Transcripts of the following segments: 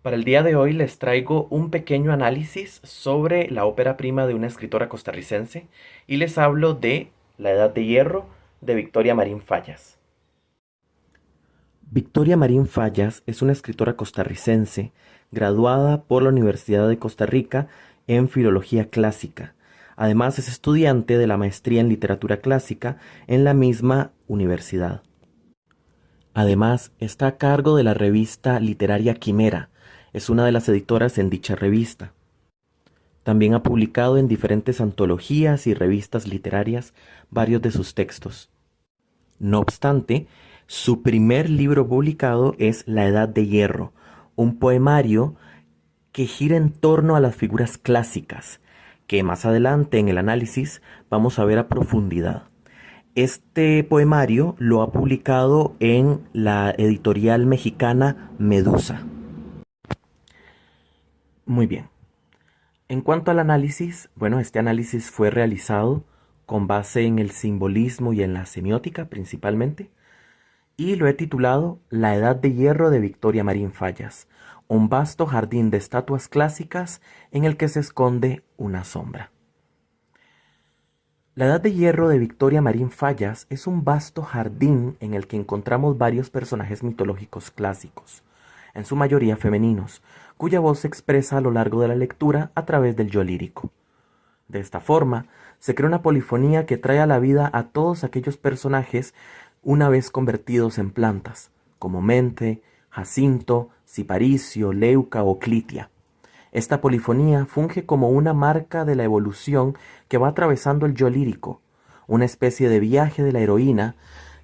Para el día de hoy les traigo un pequeño análisis sobre la ópera prima de una escritora costarricense y les hablo de La Edad de Hierro de Victoria Marín Fallas. Victoria Marín Fallas es una escritora costarricense graduada por la Universidad de Costa Rica en Filología Clásica. Además es estudiante de la maestría en Literatura Clásica en la misma universidad. Además, está a cargo de la revista literaria Quimera. Es una de las editoras en dicha revista. También ha publicado en diferentes antologías y revistas literarias varios de sus textos. No obstante, su primer libro publicado es La Edad de Hierro, un poemario que gira en torno a las figuras clásicas, que más adelante en el análisis vamos a ver a profundidad. Este poemario lo ha publicado en la editorial mexicana Medusa. Muy bien. En cuanto al análisis, bueno, este análisis fue realizado con base en el simbolismo y en la semiótica principalmente, y lo he titulado La Edad de Hierro de Victoria Marín Fallas, un vasto jardín de estatuas clásicas en el que se esconde una sombra. La Edad de Hierro de Victoria Marín Fallas es un vasto jardín en el que encontramos varios personajes mitológicos clásicos, en su mayoría femeninos, cuya voz se expresa a lo largo de la lectura a través del yo lírico. De esta forma, se crea una polifonía que trae a la vida a todos aquellos personajes una vez convertidos en plantas, como Mente, Jacinto, Ciparicio, Leuca o Clitia. Esta polifonía funge como una marca de la evolución que va atravesando el yo lírico, una especie de viaje de la heroína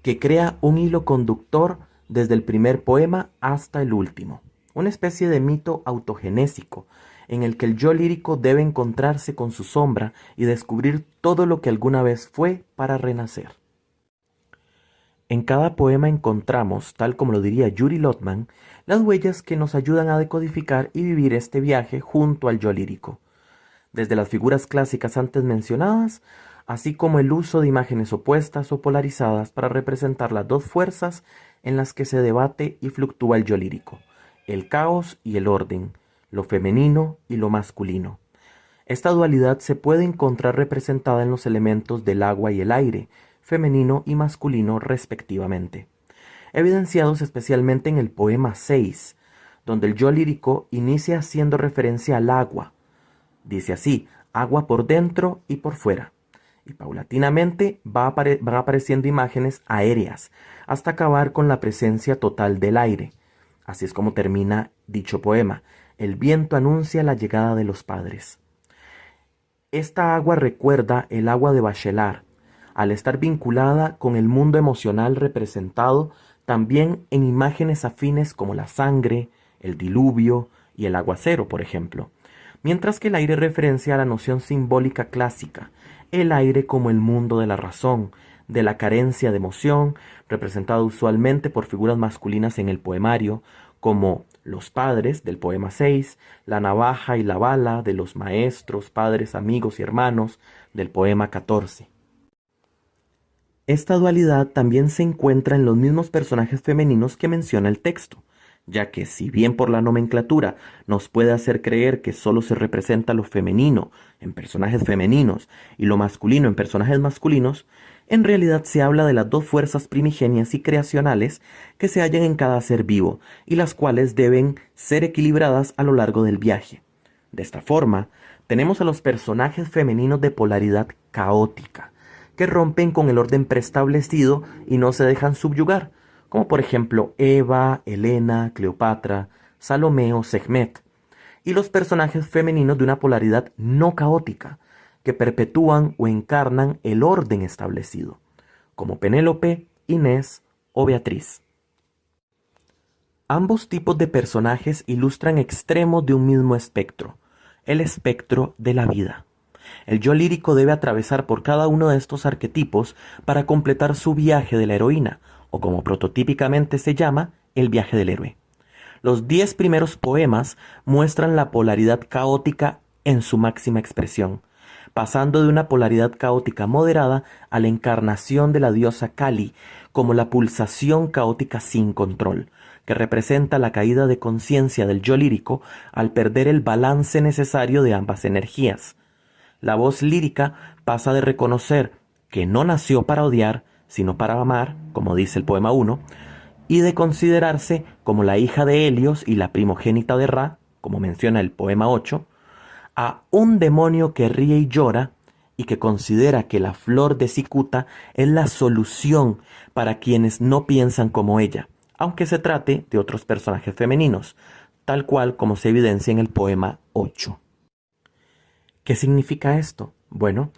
que crea un hilo conductor desde el primer poema hasta el último, una especie de mito autogenésico en el que el yo lírico debe encontrarse con su sombra y descubrir todo lo que alguna vez fue para renacer. En cada poema encontramos, tal como lo diría Yuri Lotman, las huellas que nos ayudan a decodificar y vivir este viaje junto al yo lírico, desde las figuras clásicas antes mencionadas, así como el uso de imágenes opuestas o polarizadas para representar las dos fuerzas en las que se debate y fluctúa el yo lírico, el caos y el orden, lo femenino y lo masculino. Esta dualidad se puede encontrar representada en los elementos del agua y el aire, femenino y masculino respectivamente, evidenciados especialmente en el poema 6, donde el yo lírico inicia haciendo referencia al agua. Dice así: agua por dentro y por fuera, y paulatinamente van apareciendo imágenes aéreas, hasta acabar con la presencia total del aire. Así es como termina dicho poema: el viento anuncia la llegada de los padres. Esta agua recuerda el agua de Bachelard, al estar vinculada con el mundo emocional representado también en imágenes afines como la sangre, el diluvio y el aguacero, por ejemplo, mientras que el aire referencia a la noción simbólica clásica, el aire como el mundo de la razón, de la carencia de emoción, representado usualmente por figuras masculinas en el poemario, como los padres del poema 6, la navaja y la bala de los maestros, padres, amigos y hermanos del poema 14. Esta dualidad también se encuentra en los mismos personajes femeninos que menciona el texto, ya que si bien por la nomenclatura nos puede hacer creer que solo se representa lo femenino en personajes femeninos y lo masculino en personajes masculinos, en realidad se habla de las dos fuerzas primigenias y creacionales que se hallan en cada ser vivo y las cuales deben ser equilibradas a lo largo del viaje. De esta forma, tenemos a los personajes femeninos de polaridad caótica, que rompen con el orden preestablecido y no se dejan subyugar, como por ejemplo Eva, Helena, Cleopatra, Salomé o Sekhmet, y los personajes femeninos de una polaridad no caótica, que perpetúan o encarnan el orden establecido, como Penélope, Inés o Beatriz. Ambos tipos de personajes ilustran extremos de un mismo espectro, el espectro de la vida. El yo lírico debe atravesar por cada uno de estos arquetipos para completar su viaje de la heroína, o como prototípicamente se llama, el viaje del héroe. Los 10 primeros poemas muestran la polaridad caótica en su máxima expresión, pasando de una polaridad caótica moderada a la encarnación de la diosa Kali como la pulsación caótica sin control, que representa la caída de conciencia del yo lírico al perder el balance necesario de ambas energías. La voz lírica pasa de reconocer que no nació para odiar, sino para amar, como dice el poema 1, y de considerarse como la hija de Helios y la primogénita de Ra, como menciona el poema 8, a un demonio que ríe y llora y que considera que la flor de cicuta es la solución para quienes no piensan como ella, aunque se trate de otros personajes femeninos, tal cual como se evidencia en el poema 8. ¿Qué significa esto? Bueno,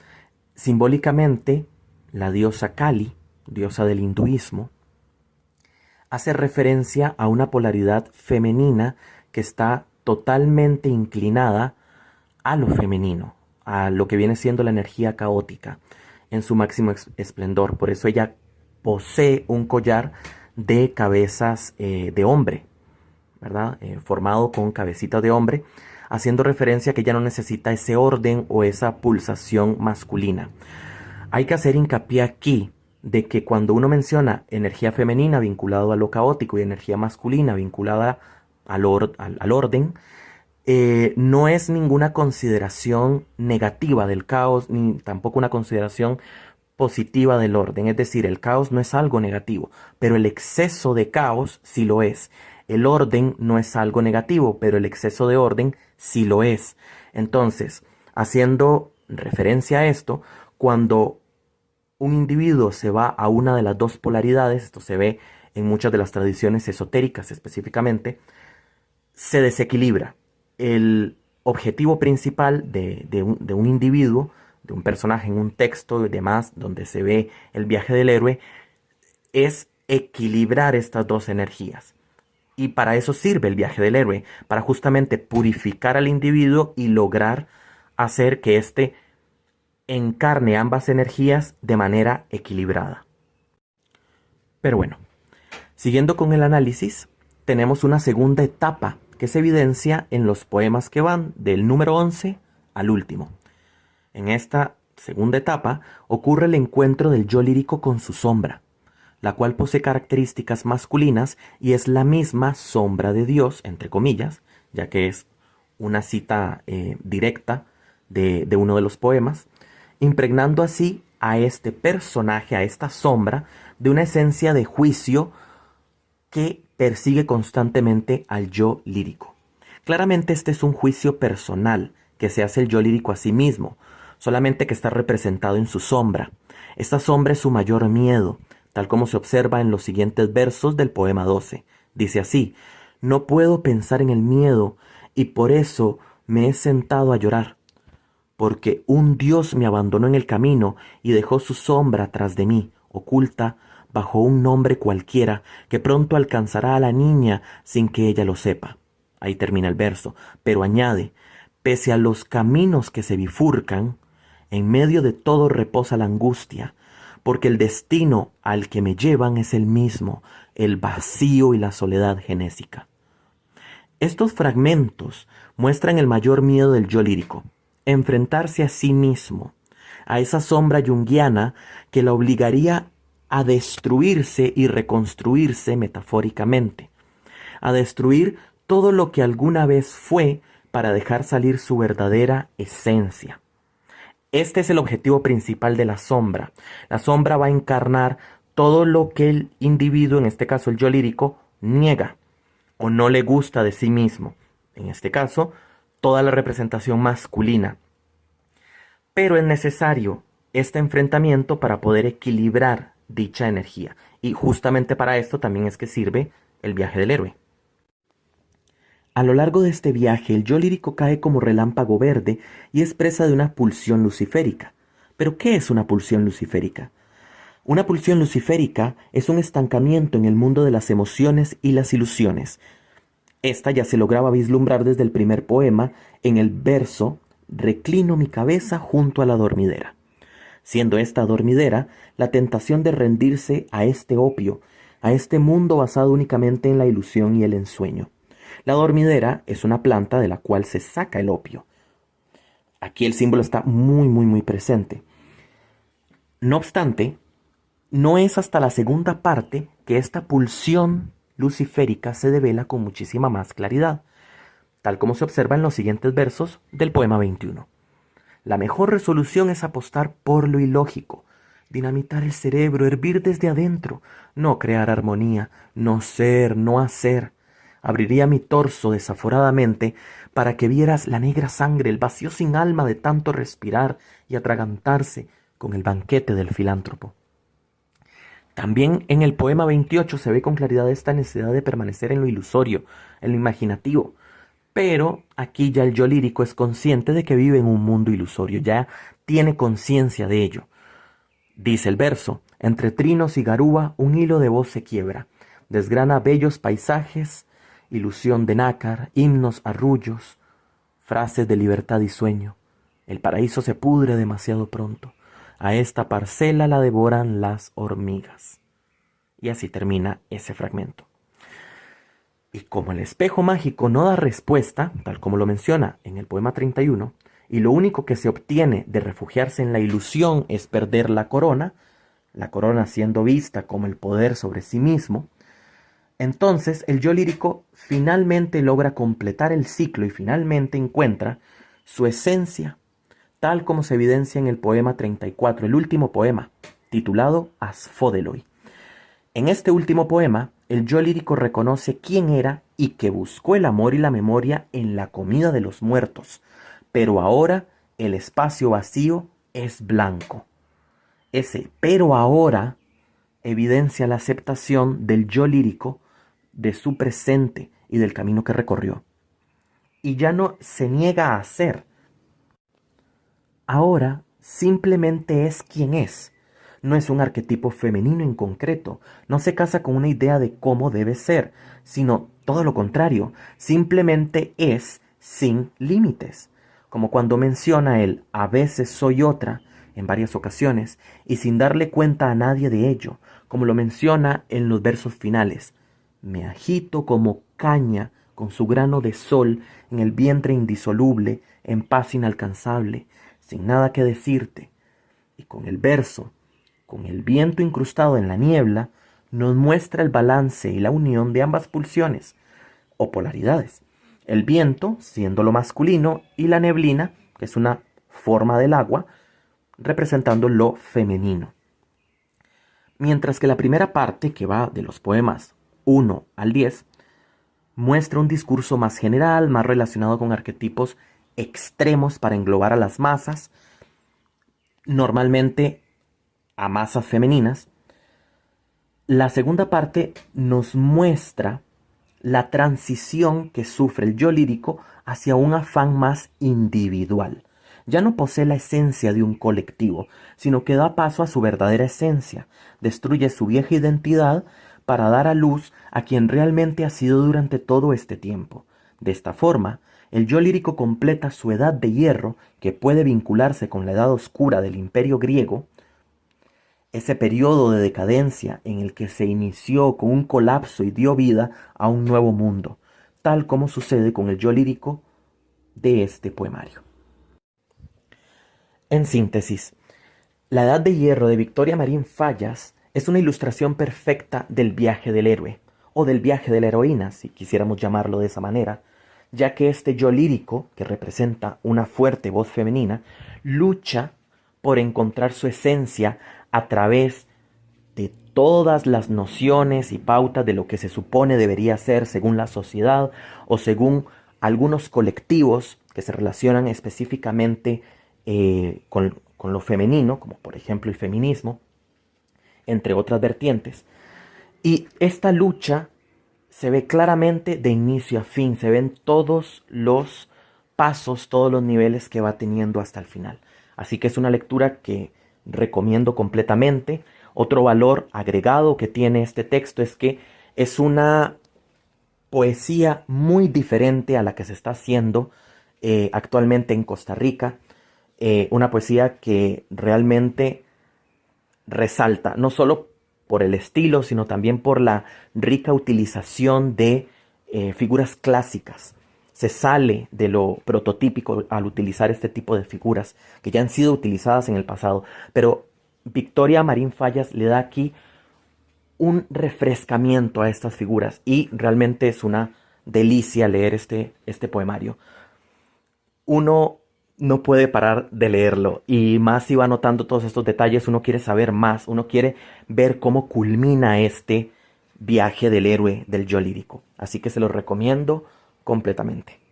simbólicamente, la diosa Kali, diosa del hinduismo, hace referencia a una polaridad femenina que está totalmente inclinada a lo femenino, a lo que viene siendo la energía caótica en su máximo esplendor. Por eso ella posee un collar de cabezas de hombre, ¿verdad? Formado con cabecitas de hombre, haciendo referencia a que ella no necesita ese orden o esa pulsación masculina. Hay que hacer hincapié aquí de que cuando uno menciona energía femenina vinculada a lo caótico y energía masculina vinculada al orden, no es ninguna consideración negativa del caos, ni tampoco una consideración positiva del orden. Es decir, el caos no es algo negativo, pero el exceso de caos sí lo es. El orden no es algo negativo, pero el exceso de orden sí lo es. Entonces, haciendo referencia a esto, cuando un individuo se va a una de las dos polaridades, esto se ve en muchas de las tradiciones esotéricas específicamente, se desequilibra. El objetivo principal de un individuo, de un personaje en un texto y demás, donde se ve el viaje del héroe, es equilibrar estas dos energías. Y para eso sirve el viaje del héroe, para justamente purificar al individuo y lograr hacer que éste encarne ambas energías de manera equilibrada. Pero bueno, siguiendo con el análisis, tenemos una segunda etapa que se evidencia en los poemas que van del número 11 al último. En esta segunda etapa ocurre el encuentro del yo lírico con su sombra, la cual posee características masculinas y es la misma sombra de Dios, entre comillas, ya que es una cita directa de uno de los poemas, impregnando así a este personaje, a esta sombra, de una esencia de juicio que persigue constantemente al yo lírico. Claramente este es un juicio personal que se hace el yo lírico a sí mismo, solamente que está representado en su sombra. Esta sombra es su mayor miedo, tal como se observa en los siguientes versos del poema 12. Dice así: no puedo pensar en el miedo y por eso me he sentado a llorar, porque un Dios me abandonó en el camino y dejó su sombra tras de mí, oculta bajo un nombre cualquiera que pronto alcanzará a la niña sin que ella lo sepa. Ahí termina el verso, pero añade: pese a los caminos que se bifurcan, en medio de todo reposa la angustia, porque el destino al que me llevan es el mismo, el vacío y la soledad genésica. Estos fragmentos muestran el mayor miedo del yo lírico, enfrentarse a sí mismo, a esa sombra junguiana que la obligaría a destruirse y reconstruirse metafóricamente, a destruir todo lo que alguna vez fue para dejar salir su verdadera esencia. Este es el objetivo principal de la sombra. La sombra va a encarnar todo lo que el individuo, en este caso el yo lírico, niega o no le gusta de sí mismo. En este caso, toda la representación masculina. Pero es necesario este enfrentamiento para poder equilibrar dicha energía. Y justamente para esto también es que sirve el viaje del héroe. A lo largo de este viaje, el yo lírico cae como relámpago verde y es presa de una pulsión luciférica. ¿Pero qué es una pulsión luciférica? Una pulsión luciférica es un estancamiento en el mundo de las emociones y las ilusiones. Esta ya se lograba vislumbrar desde el primer poema en el verso «Reclino mi cabeza junto a la dormidera», siendo esta dormidera la tentación de rendirse a este opio, a este mundo basado únicamente en la ilusión y el ensueño. La dormidera es una planta de la cual se saca el opio. Aquí el símbolo está muy presente. No obstante, no es hasta la segunda parte que esta pulsión luciférica se devela con muchísima más claridad, tal como se observa en los siguientes versos del poema 21. La mejor resolución es apostar por lo ilógico, dinamitar el cerebro, hervir desde adentro, no crear armonía, no ser, no hacer. Abriría mi torso desaforadamente para que vieras la negra sangre, el vacío sin alma de tanto respirar y atragantarse con el banquete del filántropo. También en el poema 28 se ve con claridad esta necesidad de permanecer en lo ilusorio, en lo imaginativo. Pero aquí ya el yo lírico es consciente de que vive en un mundo ilusorio, ya tiene conciencia de ello. Dice el verso: entre trinos y garúa un hilo de voz se quiebra, desgrana bellos paisajes, ilusión de nácar, himnos, arrullos, frases de libertad y sueño. El paraíso se pudre demasiado pronto, a esta parcela la devoran las hormigas. Y así termina ese fragmento. Y como el espejo mágico no da respuesta, tal como lo menciona en el poema 31, y lo único que se obtiene de refugiarse en la ilusión es perder la corona siendo vista como el poder sobre sí mismo, entonces el yo lírico finalmente logra completar el ciclo y finalmente encuentra su esencia, tal como se evidencia en el poema 34, el último poema, titulado Asfódeloi. En este último poema, el yo lírico reconoce quién era y que buscó el amor y la memoria en la comida de los muertos, pero ahora el espacio vacío es blanco. Ese pero ahora evidencia la aceptación del yo lírico de su presente y del camino que recorrió. Y ya no se niega a ser. Ahora simplemente es quien es. No es un arquetipo femenino en concreto, no se casa con una idea de cómo debe ser, sino todo lo contrario, simplemente es sin límites. Como cuando menciona el a veces soy otra en varias ocasiones y sin darle cuenta a nadie de ello, como lo menciona en los versos finales. Me agito como caña con su grano de sol en el vientre indisoluble, en paz inalcanzable, sin nada que decirte. Y con el verso, con el viento incrustado en la niebla, nos muestra el balance y la unión de ambas pulsiones o polaridades. El viento siendo lo masculino y la neblina, que es una forma del agua, representando lo femenino. Mientras que la primera parte, que va de los poemas 1 al 10, muestra un discurso más general, más relacionado con arquetipos extremos para englobar a las masas, normalmente a masas femeninas. La segunda parte nos muestra la transición que sufre el yo lírico hacia un afán más individual. Ya no posee la esencia de un colectivo, sino que da paso a su verdadera esencia, destruye su vieja identidad para dar a luz a quien realmente ha sido durante todo este tiempo. De esta forma, el yo lírico completa su edad de hierro, que puede vincularse con la edad oscura del imperio griego, ese periodo de decadencia en el que se inició con un colapso y dio vida a un nuevo mundo, tal como sucede con el yo lírico de este poemario. En síntesis, la Edad de Hierro de Victoria Marín Fallas es una ilustración perfecta del viaje del héroe, o del viaje de la heroína, si quisiéramos llamarlo de esa manera, ya que este yo lírico, que representa una fuerte voz femenina, lucha por encontrar su esencia a través de todas las nociones y pautas de lo que se supone debería ser según la sociedad o según algunos colectivos que se relacionan específicamente con lo femenino, como por ejemplo el feminismo, entre otras vertientes. Y esta lucha se ve claramente de inicio a fin, se ven todos los pasos, todos los niveles que va teniendo hasta el final. Así que es una lectura que recomiendo completamente. Otro valor agregado que tiene este texto es que es una poesía muy diferente a la que se está haciendo actualmente en Costa Rica. Una poesía que realmente resalta, no solo por el estilo, sino también por la rica utilización de figuras clásicas. Se sale de lo prototípico al utilizar este tipo de figuras que ya han sido utilizadas en el pasado, pero Victoria Marín Fallas le da aquí un refrescamiento a estas figuras y realmente es una delicia leer este poemario. Uno no puede parar de leerlo y más si va notando todos estos detalles, uno quiere saber más, uno quiere ver cómo culmina este viaje del héroe del yo lírico. Así que se los recomiendo completamente.